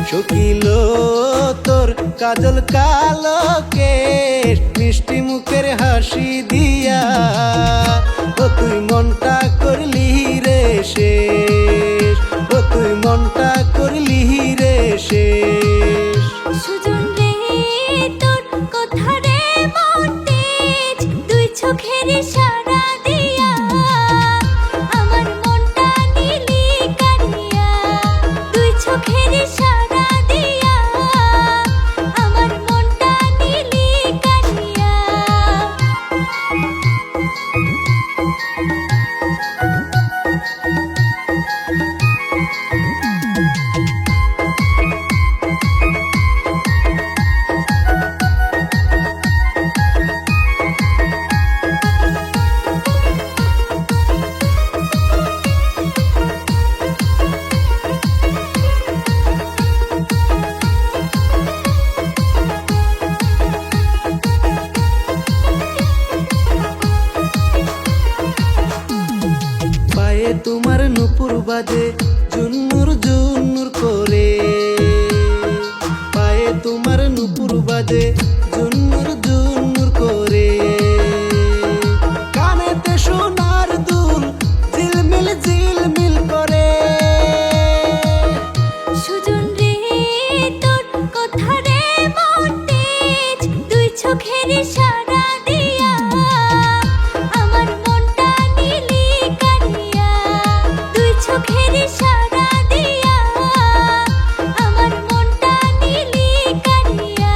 শুকিলো তোর কাজল কালো কেশ, মিষ্টি মুখের হাসি দিয়া ও তুই মনটা করলি রে শেষ, ও তুই মনটা করলি রে শেষ। সুজন রে তোর কথা রে মন তেজ, দুই চোখের ইশারা দিয়া আমার মনটা নিলি কারিয়া, দুই চোখের ইশারা দিয়া আমার মনটা নিলি কারিয়া। পায়ে তোমার নুপুর বাজে জুন্নুর জুন্নুর করে, পায়ে তোমার নুপুর বাজে জুন্নুর জুন্নুর করে, কানেতে সোনার দুল ঝিলমিল ঝিলমিল করে। সুজন রে তোর কথা রে মন তেজ, দুই চোখের ইশারা দিয়া আমার মনটা নিলি কারিয়া, দুই চোখের ইশারা দিয়া আমার মনটা নিলি কারিয়া।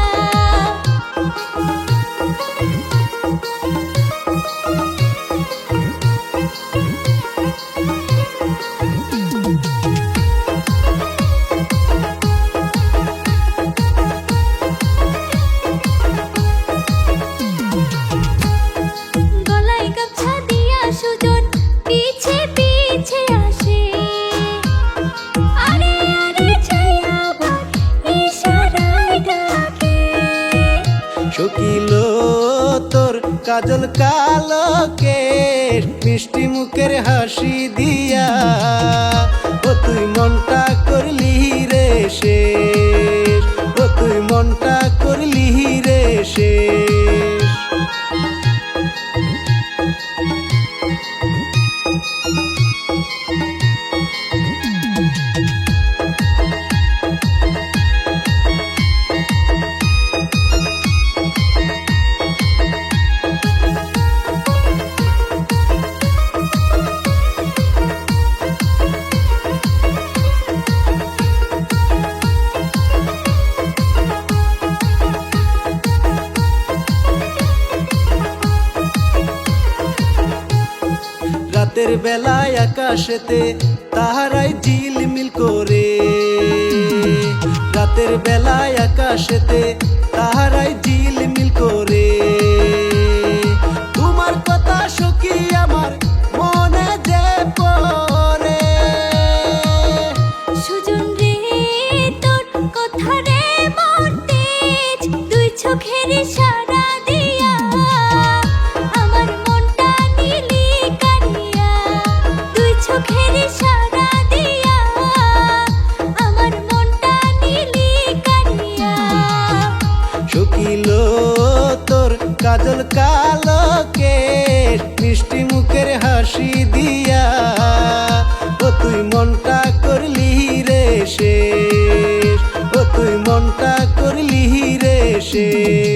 গলায় গামছা দিয়া সুজন পিছে পিছে আসে, আরে আরে ছায়া আবার ইশারায় ডাকে। শুকিলো তোর কাজল কালো কেশ, মিষ্টি মুখের হাসি দিয়া ও তুই মনটা করলি রে শেষ, ও তুই মনটা করলি রে শেষ। রাতের বেলায় আকাশেতে তাহারাই ঝিলমিল করে, রাতের বেলায় আকাশেতে তাহারাই ঝিলমিল করে, তোমার কথা সখী আমার মনে যে পড়ে। সুজন রে তোর কথা রে মন তেজ, দুই চোখের ইশারা দিয়া আমার মনটা নিলি কারিয়া, দুই চোখের ইশারা দিয়া আমার মনটা নিলি কারিয়া। শুকিলো তোর কাজল কালো কেশ, মিষ্টি মুখের হাসি দিয়া ও তুই মনটা করলি রে শেষ, ও তুই মনটা করলি রে শেষ।